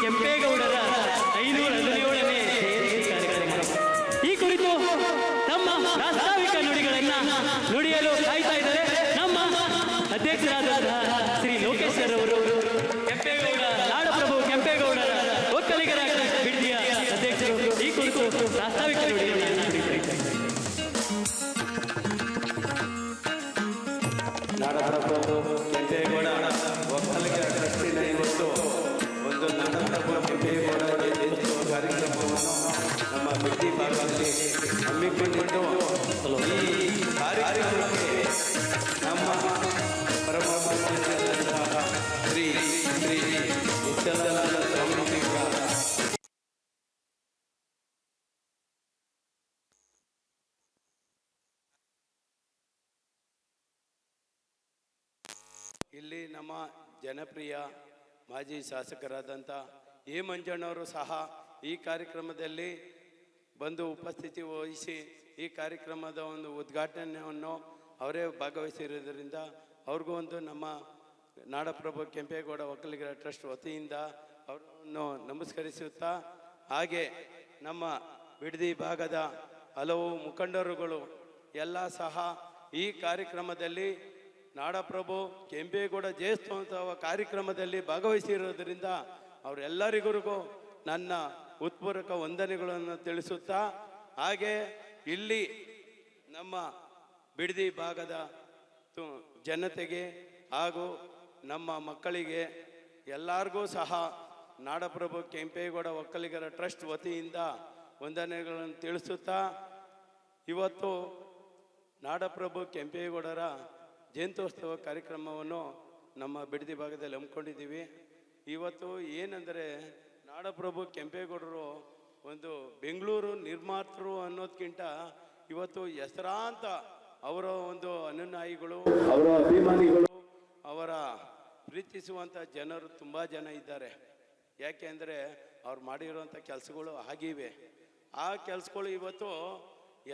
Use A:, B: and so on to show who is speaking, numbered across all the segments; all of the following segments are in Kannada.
A: ಕೆಂಪೇಗೌಡರ 517ನೇ ಜಯಂತಿ ಕಾರ್ಯಕ್ರಮ. ಈ ಕುರಿತು ತಮ್ಮ ಪ್ರಾಸ್ತಾವಿಕ ನುಡಿಗಳನ್ನ ನುಡಿಯಲು ಕಾಯ್ತಾ ಇದ್ದಾರೆ ನಮ್ಮ ಅಧ್ಯಕ್ಷರಾದಂತಹ ಶ್ರೀ ಲೋಕೇಶ್ ಅವರು. ಕೆಂಪೇಗೌಡ ನಾಡಪ್ರಭು ಕೆಂಪೇಗೌಡರ ಒಕ್ಕಲಿಗರ ಬಿಡ್ದಿಯ ಅಧ್ಯಕ್ಷರು ಈ ಕುರಿತು ಪ್ರಾಸ್ತಾವಿಕ ನುಡಿಗಳನ್ನು
B: ನಾಡಪ್ರಭು ಕೆಂಪೇಗೌಡ ಒಕ್ಕಲಿಗರ ಟ್ರಸ್ಟಿನ ಇವತ್ತು ಒಂದು ನಾಡಪ್ರಭು ಕೆಂಪೇಗೌಡ ಜಯಂತ್ಯೋತ್ಸವ ಕಾರ್ಯಕ್ರಮವನ್ನು ನಮ್ಮ ಬಿಡ್ದಿ ಭಾಗದಲ್ಲಿ ಹಮ್ಮಿಕೊಂಡಿದ್ದು ಈ ಕಾರ್ಯಕ್ರಮಕ್ಕೆ ನಮ್ಮ ಪರಮ ಪೂಜ್ಯರಾದಂತಹ ಶ್ರೀ ಶ್ರೀ ನಿತ್ಯಾನಂದ ಸ್ವಾಮೀಜಿಗಳ ಇಲ್ಲಿ ನಮ್ಮ ಜನಪ್ರಿಯ ಮಾಜಿ ಶಾಸಕರಾದಂಥ ಎ ಮಂಜಣ್ಣವರು ಸಹ ಈ ಕಾರ್ಯಕ್ರಮದಲ್ಲಿ ಬಂದು ಉಪಸ್ಥಿತಿ ವಹಿಸಿ ಈ ಕಾರ್ಯಕ್ರಮದ ಒಂದು ಉದ್ಘಾಟನೆಯನ್ನು ಅವರೇ ಭಾಗವಹಿಸಿರುವುದರಿಂದ ಅವ್ರಿಗೂ ಒಂದು ನಮ್ಮ ನಾಡಪ್ರಭು ಕೆಂಪೇಗೌಡ ಒಕ್ಕಲಿಗರ ಟ್ರಸ್ಟ್ ವತಿಯಿಂದ ಅವರನ್ನು ನಮಸ್ಕರಿಸುತ್ತಾ, ಹಾಗೆ ನಮ್ಮ ಬಿಡದಿ ಭಾಗದ ಹಲವು ಮುಖಂಡರುಗಳು ಎಲ್ಲ ಸಹ ಈ ಕಾರ್ಯಕ್ರಮದಲ್ಲಿ ನಾಡಪ್ರಭು ಕೆಂಪೇಗೌಡ ಜಯಂತ್ಯೋತ್ಸವ ಕಾರ್ಯಕ್ರಮದಲ್ಲಿ ಭಾಗವಹಿಸಿರುವುದರಿಂದ ಅವರೆಲ್ಲರಿಗೂ ನನ್ನ ಉತ್ಪೂರ್ವಕ ವಂದನೆಗಳನ್ನು ತಿಳಿಸುತ್ತಾ, ಹಾಗೆ ಇಲ್ಲಿ ನಮ್ಮ ಬಿಡದಿ ಭಾಗದ ಜನತೆಗೆ ಹಾಗೂ ನಮ್ಮ ಮಕ್ಕಳಿಗೆ ಎಲ್ಲರಿಗೂ ಸಹ ನಾಡಪ್ರಭು ಕೆಂಪೇಗೌಡ ಒಕ್ಕಲಿಗರ ಟ್ರಸ್ಟ್ ವತಿಯಿಂದ ವಂದನೆಗಳನ್ನು ತಿಳಿಸುತ್ತಾ, ಇವತ್ತು ನಾಡಪ್ರಭು ಕೆಂಪೇಗೌಡರ ಜಯಂತ್ಯೋತ್ಸವ ಕಾರ್ಯಕ್ರಮವನ್ನು ನಮ್ಮ ಬಿಡದಿ ಭಾಗದಲ್ಲಿ ಹಮ್ಮಿಕೊಂಡಿದ್ದೀವಿ. ಇವತ್ತು ಏನೆಂದರೆ ನಾಡಪ್ರಭು ಕೆಂಪೇಗೌಡರು ಒಂದು ಬೆಂಗಳೂರು ನಿರ್ಮಾತೃ ಅನ್ನೋದಕ್ಕಿಂತ ಇವತ್ತು ಹೆಸರಾಂತ ಅವರ ಒಂದು ಅನುಯಾಯಿಗಳು, ಅವರ ಅಭಿಮಾನಿಗಳು, ಅವರ ಪ್ರೀತಿಸುವಂಥ ಜನರು ತುಂಬ ಜನ ಇದ್ದಾರೆ. ಯಾಕೆ ಅಂದರೆ ಅವ್ರು ಮಾಡಿರುವಂಥ ಕೆಲಸಗಳು ಆಗಿವೆ. ಆ ಕೆಲಸಗಳು ಇವತ್ತು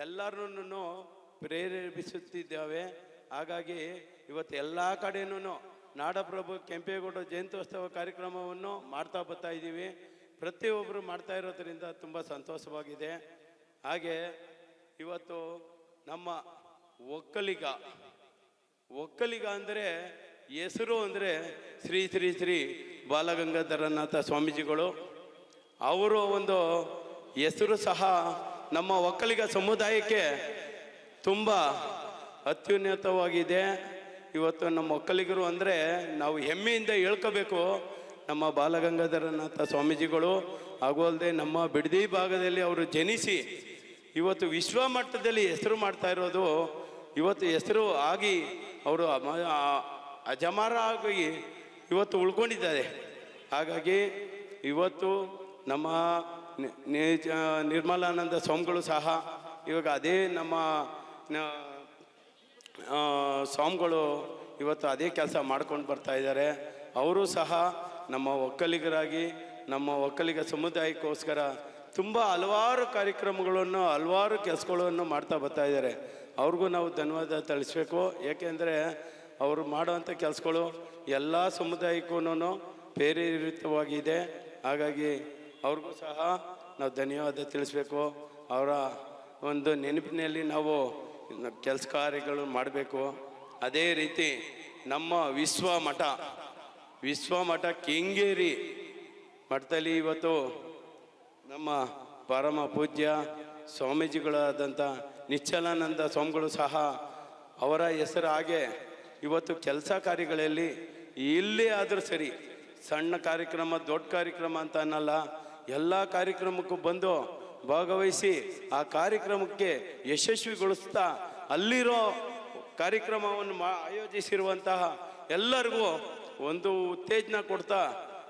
B: ಎಲ್ಲರನ್ನೂ ಪ್ರೇರೇಪಿಸುತ್ತಿದ್ದಾವೆ. ಹಾಗಾಗಿ ಇವತ್ತು ಎಲ್ಲ ಕಡೆಯೂ ನಾಡಪ್ರಭು ಕೆಂಪೇಗೌಡ ಜಯಂತ್ಯೋತ್ಸವ ಕಾರ್ಯಕ್ರಮವನ್ನು ಮಾಡ್ತಾ ಬರ್ತಾ ಇದ್ದೀವಿ. ಪ್ರತಿಯೊಬ್ಬರು ಮಾಡ್ತಾ ಇರೋದ್ರಿಂದ ತುಂಬ ಸಂತೋಷವಾಗಿದೆ. ಹಾಗೆ ಇವತ್ತು ನಮ್ಮ ಒಕ್ಕಲಿಗ ಅಂದರೆ ಹೆಸರು ಅಂದರೆ ಶ್ರೀ ಶ್ರೀ ಶ್ರೀ ಬಾಲಗಂಗಾಧರನಾಥ ಸ್ವಾಮೀಜಿಗಳು. ಅವರು ಒಂದು ಹೆಸರು ಸಹ ನಮ್ಮ ಒಕ್ಕಲಿಗ ಸಮುದಾಯಕ್ಕೆ ತುಂಬ ಅತ್ಯುನ್ನತವಾಗಿದೆ. ಇವತ್ತು ನಮ್ಮ ಒಕ್ಕಲಿಗರು ಅಂದರೆ ನಾವು ಹೆಮ್ಮೆಯಿಂದ ಹೇಳ್ಕೋಬೇಕು. ನಮ್ಮ ಬಾಲಗಂಗಾಧರನಾಥ ಸ್ವಾಮೀಜಿಗಳು ಹಾಗೂ ಅಲ್ಲದೆ ನಮ್ಮ ಬಿಡದಿ ಭಾಗದಲ್ಲಿ ಅವರು ಜನಿಸಿ ಇವತ್ತು ವಿಶ್ವ ಮಟ್ಟದಲ್ಲಿ ಹೆಸರು ಮಾಡ್ತಾ ಇರೋದು, ಇವತ್ತು ಹೆಸರು ಆಗಿ ಅವರು ಅಜಮಾರ ಆಗಿ ಇವತ್ತು ಉಳ್ಕೊಂಡಿದ್ದಾರೆ. ಹಾಗಾಗಿ ಇವತ್ತು ನಮ್ಮ ನಿರ್ಮಲಾನಂದ ಸ್ವಾಮಿಗಳು ಸಹ ಇವಾಗ ಅದೇ ನಮ್ಮ ಸ್ವಾಮಿಗಳು ಇವತ್ತು ಅದೇ ಕೆಲಸ ಮಾಡ್ಕೊಂಡು ಬರ್ತಾ ಇದ್ದಾರೆ. ಅವರು ಸಹ ನಮ್ಮ ಒಕ್ಕಲಿಗರಾಗಿ ನಮ್ಮ ಒಕ್ಕಲಿಗ ಸಮುದಾಯಕ್ಕೋಸ್ಕರ ತುಂಬ ಹಲವಾರು ಕಾರ್ಯಕ್ರಮಗಳನ್ನು ಹಲವಾರು ಕೆಲಸಗಳನ್ನು ಮಾಡ್ತಾ ಬರ್ತಾ ಇದ್ದಾರೆ. ಅವ್ರಿಗೂ ನಾವು ಧನ್ಯವಾದ ತಿಳಿಸ್ಬೇಕು. ಏಕೆಂದರೆ ಅವರು ಮಾಡುವಂಥ ಕೆಲಸಗಳು ಎಲ್ಲ ಸಮುದಾಯಕ್ಕೂ ಪ್ರೇರಿತವಾಗಿದೆ. ಹಾಗಾಗಿ ಅವ್ರಿಗೂ ಸಹ ನಾವು ಧನ್ಯವಾದ ತಿಳಿಸ್ಬೇಕು. ಅವರ ಒಂದು ನೆನಪಿನಲ್ಲಿ ನಾವು ಕೆಲಸ ಕಾರ್ಯಗಳು ಮಾಡಬೇಕು. ಅದೇ ರೀತಿ ನಮ್ಮ ವಿಶ್ವ ಮಠ ಕೆಂಗೇರಿ ಮಠದಲ್ಲಿ ಇವತ್ತು ನಮ್ಮ ಪರಮ ಪೂಜ್ಯ ಸ್ವಾಮೀಜಿಗಳಾದಂಥ ನಿಶ್ಚಲಾನಂದ ಸ್ವಾಮಿಗಳು ಸಹ ಅವರ ಹೆಸರು ಹಾಗೆ ಇವತ್ತು ಕೆಲಸ ಕಾರ್ಯಗಳಲ್ಲಿ ಎಲ್ಲೇ ಆದರೂ ಸರಿ, ಸಣ್ಣ ಕಾರ್ಯಕ್ರಮ ದೊಡ್ಡ ಕಾರ್ಯಕ್ರಮ ಅಂತ ಅನ್ನಲ್ಲ, ಎಲ್ಲ ಕಾರ್ಯಕ್ರಮಕ್ಕೂ ಬಂದು ಭಾಗವಹಿಸಿ ಆ ಕಾರ್ಯಕ್ರಮಕ್ಕೆ ಯಶಸ್ವಿಗೊಳಿಸ್ತಾ ಅಲ್ಲಿರೋ ಕಾರ್ಯಕ್ರಮವನ್ನು ಆಯೋಜಿಸಿರುವಂತಹ ಎಲ್ಲರಿಗೂ ಒಂದು ಉತ್ತೇಜನ ಕೊಡ್ತಾ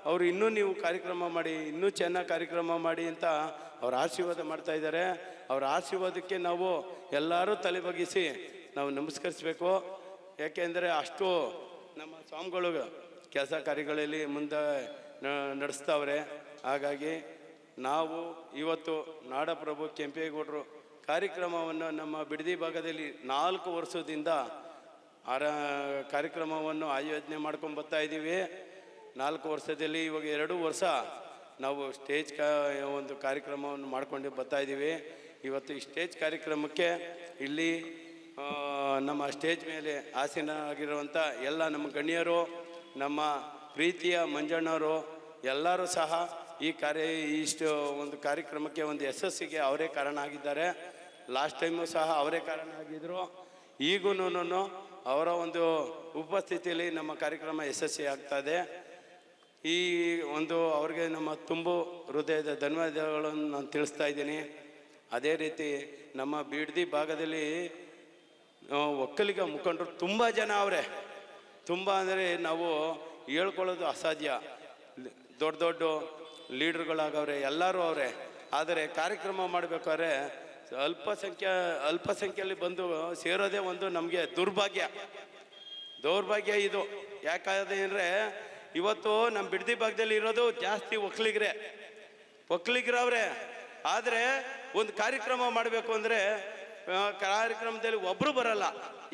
B: ಅವರು ಇನ್ನೂ ನೀವು ಕಾರ್ಯಕ್ರಮ ಮಾಡಿ, ಇನ್ನೂ ಚೆನ್ನಾಗಿ ಕಾರ್ಯಕ್ರಮ ಮಾಡಿ ಅಂತ ಅವ್ರ ಆಶೀರ್ವಾದ ಮಾಡ್ತಾ ಇದ್ದಾರೆ. ಅವ್ರ ಆಶೀರ್ವಾದಕ್ಕೆ ನಾವು ಎಲ್ಲರೂ ತಲೆ ಬಗ್ಗಿಸಿ ನಾವು ನಮಸ್ಕರಿಸಬೇಕು. ಯಾಕೆಂದರೆ ಅಷ್ಟು ನಮ್ಮ ಸ್ವಾಮಿಗಳು ಕೆಲಸ ಕಾರ್ಯಗಳಲ್ಲಿ ಮುಂದೆ ನಡೆಸ್ತಾವ್ರೆ. ಹಾಗಾಗಿ ನಾವು ಇವತ್ತು ನಾಡಪ್ರಭು ಕೆಂಪೇಗೌಡರು ಕಾರ್ಯಕ್ರಮವನ್ನು ನಮ್ಮ ಬಿಡದಿ ಭಾಗದಲ್ಲಿ 4 ವರ್ಷದಿಂದ ಕಾರ್ಯಕ್ರಮವನ್ನು ಆಯೋಜನೆ ಮಾಡ್ಕೊಂಡು ಬರ್ತಾ ಇದ್ದೀವಿ. 4 ವರ್ಷದಲ್ಲಿ ಇವಾಗ 2 ವರ್ಷ ನಾವು ಒಂದು ಕಾರ್ಯಕ್ರಮವನ್ನು ಮಾಡ್ಕೊಂಡು ಬರ್ತಾ ಇದ್ದೀವಿ. ಇವತ್ತು ಈ ಸ್ಟೇಜ್ ಕಾರ್ಯಕ್ರಮಕ್ಕೆ ಇಲ್ಲಿ ನಮ್ಮ ಸ್ಟೇಜ್ ಮೇಲೆ ಆಸೀನರಾಗಿರುವಂಥ ಎಲ್ಲ ನಮ್ಮ ಗಣ್ಯರು, ನಮ್ಮ ಪ್ರೀತಿಯ ಮಂಜಣ್ಣವರು ಎಲ್ಲರೂ ಸಹ ಇಷ್ಟು ಒಂದು ಕಾರ್ಯಕ್ರಮಕ್ಕೆ ಒಂದು ಯಶಸ್ಸಿಗೆ ಅವರೇ ಕಾರಣ ಆಗಿದ್ದಾರೆ. ಲಾಸ್ಟ್ ಟೈಮು ಸಹ ಅವರೇ ಕಾರಣ ಆಗಿದ್ದರು. ಈಗೂ ಅವರ ಒಂದು ಉಪಸ್ಥಿತಿಯಲ್ಲಿ ನಮ್ಮ ಕಾರ್ಯಕ್ರಮ ಯಶಸ್ವಿ ಆಗ್ತಾಯಿದೆ. ಈ ಒಂದು ಅವ್ರಿಗೆ ನಮ್ಮ ತುಂಬು ಹೃದಯದ ಧನ್ಯವಾದಗಳನ್ನು ನಾನು ತಿಳಿಸ್ತಾ ಇದ್ದೀನಿ. ಅದೇ ರೀತಿ ನಮ್ಮ ಬಿಡದಿ ಭಾಗದಲ್ಲಿ ಒಕ್ಕಲಿಗ ಮುಖಂಡರು ತುಂಬ ಜನ ಅವರೇ. ತುಂಬ ಅಂದರೆ ನಾವು ಹೇಳ್ಕೊಳ್ಳೋದು ಅಸಾಧ್ಯ. ದೊಡ್ಡ ದೊಡ್ಡ ಲೀಡ್ರುಗಳಾಗವ್ರೆ, ಎಲ್ಲರೂ ಅವರೇ. ಆದರೆ ಕಾರ್ಯಕ್ರಮ ಮಾಡಬೇಕಾದ್ರೆ ಅಲ್ಪಸಂಖ್ಯೆಯಲ್ಲಿ ಬಂದು ಸೇರೋದೇ ಒಂದು ನಮಗೆ ದೌರ್ಭಾಗ್ಯ ಇದು. ಯಾಕಾದ್ರೆ ಅಂದರೆ ಇವತ್ತು ನಮ್ಮ ಬಿಡದಿ ಭಾಗದಲ್ಲಿ ಇರೋದು ಜಾಸ್ತಿ ಒಕ್ಕಲಿಗರವ್ರೆ. ಆದರೆ ಒಂದು ಕಾರ್ಯಕ್ರಮ ಮಾಡಬೇಕು ಅಂದರೆ ಕಾರ್ಯಕ್ರಮದಲ್ಲಿ ಒಬ್ಬರು ಬರಲ್ಲ.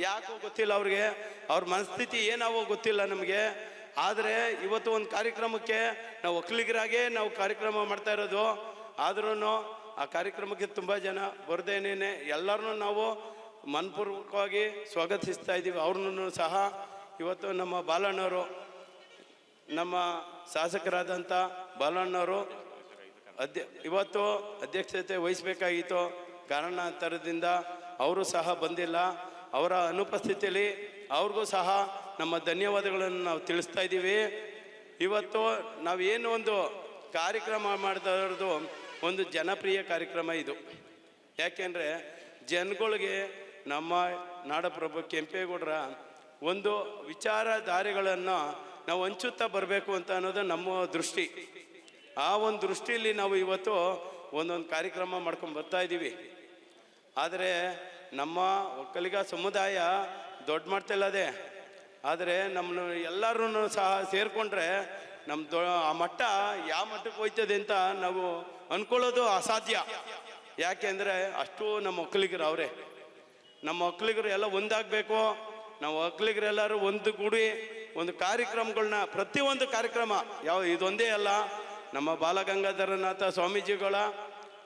B: ಯಾಕೋ ಗೊತ್ತಿಲ್ಲ ಅವ್ರಿಗೆ, ಅವ್ರ ಮನಸ್ಥಿತಿ ಏನಾವೋ ಗೊತ್ತಿಲ್ಲ ನಮಗೆ. ಆದರೆ ಇವತ್ತು ಒಂದು ಕಾರ್ಯಕ್ರಮಕ್ಕೆ ನಾವು ಒಕ್ಕಲಿಗರಾಗೇ ನಾವು ಕಾರ್ಯಕ್ರಮ ಮಾಡ್ತಾ ಇರೋದು. ಆದ್ರೂ ಆ ಕಾರ್ಯಕ್ರಮಕ್ಕೆ ತುಂಬ ಜನ ಬರ್ದೇನೇನೆ ಎಲ್ಲರನ್ನೂ ನಾವು ಮನಪೂರ್ವಕವಾಗಿ ಸ್ವಾಗತಿಸ್ತಾ ಇದ್ದೀವಿ. ಅವ್ರನ್ನೂ ಸಹ ಇವತ್ತು ನಮ್ಮ ಬಾಲಣ್ಣವರು, ನಮ್ಮ ಶಾಸಕರಾದಂಥ ಬಾಲಣ್ಣವರು ಇವತ್ತು ಅಧ್ಯಕ್ಷತೆ ವಹಿಸಬೇಕಾಗಿತ್ತು. ಕಾರಣಾಂತರದಿಂದ ಅವರು ಸಹ ಬಂದಿಲ್ಲ. ಅವರ ಅನುಪಸ್ಥಿತಿಯಲ್ಲಿ ಅವ್ರಿಗೂ ಸಹ ನಮ್ಮ ಧನ್ಯವಾದಗಳನ್ನು ನಾವು ತಿಳಿಸ್ತಾ ಇದ್ದೀವಿ. ಇವತ್ತು ನಾವೇನು ಒಂದು ಕಾರ್ಯಕ್ರಮ ಮಾಡ್ತಾ ಇರೋದು ಒಂದು ಜನಪ್ರಿಯ ಕಾರ್ಯಕ್ರಮ ಇದು. ಯಾಕೆಂದರೆ ಜನಗಳಿಗೆ ನಮ್ಮ ನಾಡಪ್ರಭು ಕೆಂಪೇಗೌಡರ ಒಂದು ವಿಚಾರಧಾರೆಗಳನ್ನು ನಾವು ಹಂಚುತ್ತಾ ಬರಬೇಕು ಅಂತ ಅನ್ನೋದು ನಮ್ಮ ದೃಷ್ಟಿ. ಆ ಒಂದು ದೃಷ್ಟಿಯಲ್ಲಿ ನಾವು ಇವತ್ತು ಒಂದೊಂದು ಕಾರ್ಯಕ್ರಮ ಮಾಡ್ಕೊಂಡು ಬರ್ತಾ ಇದ್ದೀವಿ. ಆದರೆ ನಮ್ಮ ಒಕ್ಕಲಿಗ ಸಮುದಾಯ ದೊಡ್ಡ ಮಟ್ಟದಲ್ಲದೆ, ಆದರೆ ನಮ್ಮನ್ನು ಎಲ್ಲರೂ ಸಹ ಸೇರಿಕೊಂಡ್ರೆ ಆ ಮಟ್ಟ ಯಾವ ಮಟ್ಟಕ್ಕೆ ಹೋಯ್ತದೆ ಅಂತ ನಾವು ಅಂದ್ಕೊಳ್ಳೋದು ಅಸಾಧ್ಯ. ಯಾಕೆಂದರೆ ಅಷ್ಟು ನಮ್ಮ ಒಕ್ಕಲಿಗರು ಅವರೇ. ನಮ್ಮ ಒಕ್ಕಲಿಗರು ಎಲ್ಲ ಒಂದಾಗಬೇಕು. ನಾವು ಒಕ್ಕಲಿಗರೆಲ್ಲರೂ ಒಂದುಗೂಡಿ ಒಂದು ಕಾರ್ಯಕ್ರಮಗಳನ್ನ, ಪ್ರತಿಯೊಂದು ಕಾರ್ಯಕ್ರಮ ಇದೊಂದೇ ಅಲ್ಲ, ನಮ್ಮ ಬಾಲಗಂಗಾಧರನಾಥ ಸ್ವಾಮೀಜಿಗಳ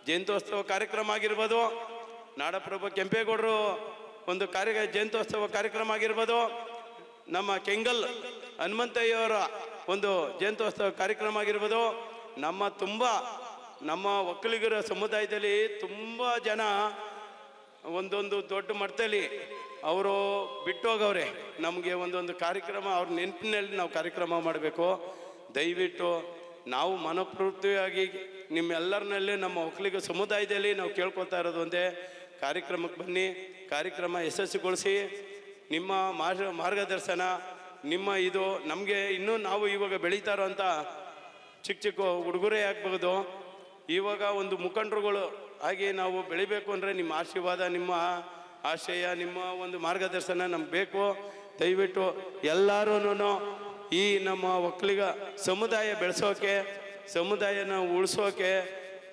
B: ಜಯಂತ್ಯೋತ್ಸವ ಕಾರ್ಯಕ್ರಮ ಆಗಿರ್ಬೋದು, ನಾಡಪ್ರಭು ಕೆಂಪೇಗೌಡರು ಒಂದು ಜಯಂತ್ಯೋತ್ಸವ ಕಾರ್ಯಕ್ರಮ ಆಗಿರ್ಬೋದು, ನಮ್ಮ ಕೆಂಗಲ್ ಹನುಮಂತಯ್ಯವರ ಒಂದು ಜಯಂತ್ಯೋತ್ಸವ ಕಾರ್ಯಕ್ರಮ ಆಗಿರ್ಬೋದು, ನಮ್ಮ ಒಕ್ಕಲಿಗರ ಸಮುದಾಯದಲ್ಲಿ ತುಂಬ ಜನ ಒಂದೊಂದು ದೊಡ್ಡ ಮಟ್ಟದಲ್ಲಿ ಅವರು ಬಿಟ್ಟು ಹೋಗವ್ರೆ. ನಮಗೆ ಒಂದೊಂದು ಕಾರ್ಯಕ್ರಮ ಅವ್ರ ನೆನಪಿನಲ್ಲಿ ನಾವು ಕಾರ್ಯಕ್ರಮ ಮಾಡಬೇಕು. ದಯವಿಟ್ಟು ನಾವು ಮನಪೂರ್ತಿಯಾಗಿ ನಿಮ್ಮೆಲ್ಲರನ್ನಲ್ಲಿ ನಮ್ಮ ಒಕ್ಕಲಿಗ ಸಮುದಾಯದಲ್ಲಿ ನಾವು ಕೇಳ್ಕೊತಾ ಇರೋದು ಒಂದೇ, ಕಾರ್ಯಕ್ರಮಕ್ಕೆ ಬನ್ನಿ, ಕಾರ್ಯಕ್ರಮ ಯಶಸ್ವಿಗೊಳಿಸಿ. ನಿಮ್ಮ ಮಾರ್ಗದರ್ಶನ, ನಿಮ್ಮ ಇದು ನಮಗೆ ಇನ್ನೂ ನಾವು ಇವಾಗ ಬೆಳೀತಾ ಇರೋಂಥ ಚಿಕ್ಕ ಹುಡುಗರೇ ಆಗ್ಬೋದು. ಇವಾಗ ಒಂದು ಮುಖಂಡರುಗಳು ಆಗಿ ನಾವು ಬೆಳಿಬೇಕು ಅಂದರೆ ನಿಮ್ಮ ಆಶೀರ್ವಾದ, ನಿಮ್ಮ ಆಶಯ, ನಿಮ್ಮ ಒಂದು ಮಾರ್ಗದರ್ಶನ ನಮ್ಗೆ ಬೇಕು. ದಯವಿಟ್ಟು ಎಲ್ಲರೂ ಈ ನಮ್ಮ ಒಕ್ಕಲಿಗ ಸಮುದಾಯ ಬೆಳೆಸೋಕೆ, ಸಮುದಾಯನ ಉಳಿಸೋಕೆ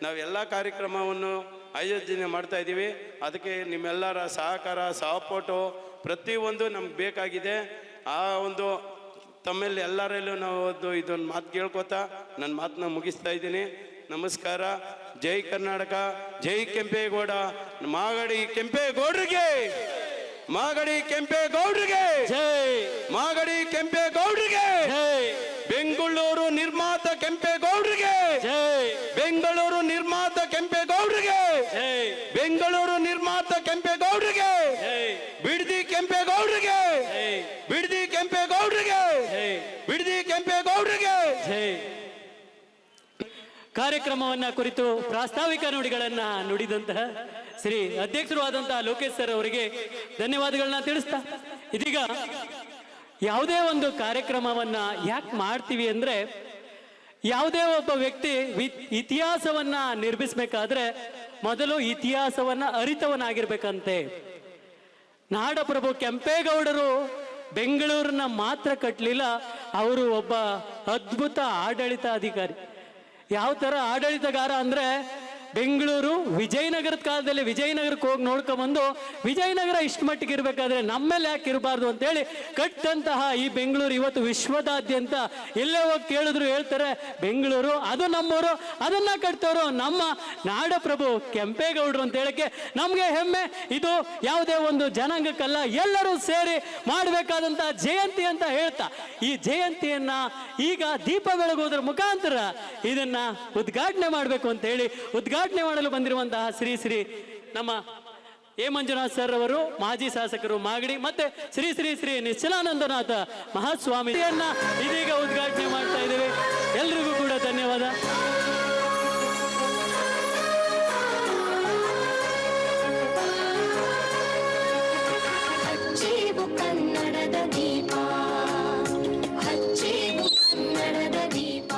B: ನಾವೆಲ್ಲ ಕಾರ್ಯಕ್ರಮವನ್ನು ಆಯೋಜನೆ ಮಾಡ್ತಾ ಇದ್ದೀವಿ. ಅದಕ್ಕೆ ನಿಮ್ಮೆಲ್ಲರ ಸಹಕಾರ, ಸಪೋರ್ಟು ಪ್ರತಿಯೊಂದು ನಮ್ಗೆ ಬೇಕಾಗಿದೆ. ಆ ಒಂದು ತಮ್ಮಲ್ಲಿ ಎಲ್ಲರಲ್ಲೂ ನಾವು ಇದೊಂದು ಮಾತು ಕೇಳ್ಕೊತಾ ನನ್ನ ಮಾತನ್ನ ಮುಗಿಸ್ತಾ ಇದ್ದೀನಿ. ನಮಸ್ಕಾರ. ಜೈ ಕರ್ನಾಟಕ, ಜೈ ಕೆಂಪೇಗೌಡ. ಮಾಗಡಿ ಕೆಂಪೇಗೌಡರಿಗೆ, ಮಾಗಡಿ ಕೆಂಪೇಗೌಡರಿಗೆ ಜೈ, ಮಾಗಡಿ ಕೆಂಪೇಗೌಡರಿಗೆ ಜೈ. ಬೆಂಗಳೂರು ನಿರ್ಮಾತ ಕೆಂಪೇಗೌಡರಿಗೆ ಜೈ, ಬೆಂಗಳೂರು ನಿರ್ಮಾತ ಕೆಂಪೇಗೌಡರಿಗೆ ಜೈ, ಬೆಂಗಳೂರು ನಿರ್ಮಾತ ಕೆಂಪೇಗೌಡರಿಗೆ ಜೈ, ಬಿಡದಿ ಕೆಂಪೇಗೌಡರಿಗೆ ಜೈ, ಬಿಡದಿ ಕೆಂಪೇಗೌಡರಿಗೆ ಜೈ, ಬಿಡದಿ ಕೆಂಪೇಗೌಡರಿಗೆ ಜೈ.
A: ಕಾರ್ಯಕ್ರಮವನ್ನ ಕುರಿತು ಪ್ರಾಸ್ತಾವಿಕ ನುಡಿಗಳನ್ನ ನುಡಿದಂತಹ ಶ್ರೀ ಅಧ್ಯಕ್ಷರು ಆದಂತಹ ಲೋಕೇಶ್ ಸರ್ ಅವರಿಗೆ ಧನ್ಯವಾದಗಳನ್ನ ತಿಳಿಸ್ತಾ, ಇದೀಗ ಯಾವುದೇ ಒಂದು ಕಾರ್ಯಕ್ರಮವನ್ನ ಯಾಕೆ ಮಾಡ್ತೀವಿ ಅಂದ್ರೆ, ಯಾವುದೇ ಒಬ್ಬ ವ್ಯಕ್ತಿ ಇತಿಹಾಸವನ್ನ ನಿರ್ಮಿಸಬೇಕಾದ್ರೆ ಮೊದಲು ಇತಿಹಾಸವನ್ನ ಅರಿತವನಾಗಿರ್ಬೇಕಂತೆ. ನಾಡಪ್ರಭು ಕೆಂಪೇಗೌಡರು ಬೆಂಗಳೂರನ್ನ ಮಾತ್ರ ಕಟ್ಟಲಿಲ್ಲ, ಅವರು ಒಬ್ಬ ಅದ್ಭುತ ಆಡಳಿತಾಧಿಕಾರಿ. ಯಾವ ಥರ ಆಡಳಿತಗಾರ ಅಂದರೆ, ಬೆಂಗಳೂರು ವಿಜಯನಗರದ ಕಾಲದಲ್ಲಿ ವಿಜಯನಗರಕ್ಕೆ ಹೋಗಿ ನೋಡ್ಕೊಂಬಂದು ವಿಜಯನಗರ ಇಷ್ಟು ಮಟ್ಟಿಗೆ ಇರಬೇಕಾದ್ರೆ ನಮ್ಮೇಲೆ ಯಾಕೆ ಇರಬಾರ್ದು ಅಂತೇಳಿ ಕಟ್ಟಂತಹ ಈ ಬೆಂಗಳೂರು ಇವತ್ತು ವಿಶ್ವದಾದ್ಯಂತ ಎಲ್ಲೇ ಹೋಗಿ ಕೇಳಿದ್ರು ಹೇಳ್ತಾರೆ ಬೆಂಗಳೂರು ಅದು ನಮ್ಮೂರು, ಅದನ್ನ ಕಟ್ತವರು ನಮ್ಮ ನಾಡಪ್ರಭು ಕೆಂಪೇಗೌಡರು ಅಂತ ಹೇಳಕ್ಕೆ ನಮಗೆ ಹೆಮ್ಮೆ. ಇದು ಯಾವುದೇ ಒಂದು ಜನಾಂಗಕ್ಕಲ್ಲ, ಎಲ್ಲರೂ ಸೇರಿ ಮಾಡಬೇಕಾದಂತಹ ಜಯಂತಿ ಅಂತ ಹೇಳ್ತಾ ಈ ಜಯಂತಿಯನ್ನ ಈಗ ದೀಪ ಬೆಳಗುವುದರ ಮುಖಾಂತರ ಇದನ್ನ ಉದ್ಘಾಟನೆ ಮಾಡಬೇಕು ಅಂತ ಹೇಳಿ ಉದ್ಘಾಟನೆ ಮಾಡಲು ಬಂದಿರುವಂತಹ ಶ್ರೀ ಶ್ರೀ ನಮ್ಮ ಎ ಮಂಜುನಾಥ್ ಸರ್ ಅವರು, ಮಾಜಿ ಶಾಸಕರು ಮಾಗಡಿ, ಮತ್ತೆ ಶ್ರೀ ಶ್ರೀ ಶ್ರೀ ನಿಶ್ಚಲಾನಂದನಾಥ ಮಹಾಸ್ವಾಮಿಯನ್ನ ಇದೀಗ ಉದ್ಘಾಟನೆ ಮಾಡ್ತಾ ಇದ್ದೇವೆ. ಎಲ್ರಿಗೂ ಕೂಡ ಧನ್ಯವಾದ.
C: ಹಚ್ಚೇವು ಕನ್ನಡದ ದೀಪ, ಹಚ್ಚೇವು ಕನ್ನಡದ ದೀಪ,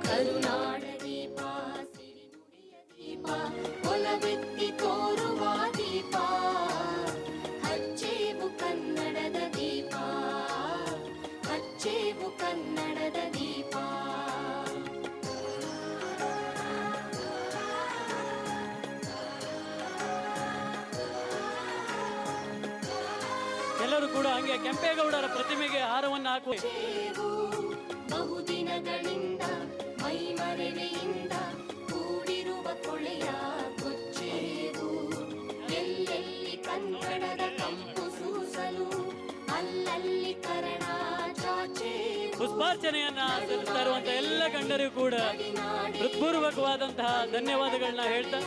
C: ಕರುನಾಡ ದೀಪ, ಸಿರಿನುಡಿಯ ದೀಪ, ಒಲವೆತ್ತಿ ತೋರುವ ದೀಪ. ಹಚ್ಚೇವು ಕನ್ನಡದ ದೀಪ, ಹಚ್ಚೇವು ಕನ್ನಡದ ದೀಪ.
A: ಎಲ್ಲರೂ ಕೂಡ ಹಂಗೆ ಕೆಂಪೇಗೌಡರ ಪ್ರತಿಮೆಗೆ ಹಾರವನ್ನು ಹಾಕುವ.
C: ಬಹುದಿನಗಳಿಂದ ಮೈಮರೆವೆಯಿಂದ ಕೂಡಿರುವ ಕೊಳೆಯ ಕೊಚ್ಚೇವು, ಎಲ್ಲೆಲ್ಲಿ ಕನ್ನಡದ ಕಂಪು ಸೂಸಲು ಅಲ್ಲಲ್ಲಿ ಕರಣ ಚಾಚೇವು.
A: ಪುಷ್ಪಾರ್ಚನೆಯನ್ನ ಸಲ್ಲಿಸ್ತಾ ಇರುವಂತಹ ಎಲ್ಲ ಗಣ್ಯರಿಗೂ ಕೂಡ ಹೃತ್ಪೂರ್ವಕವಾದಂತಹ ಧನ್ಯವಾದಗಳನ್ನ ಹೇಳ್ತಾ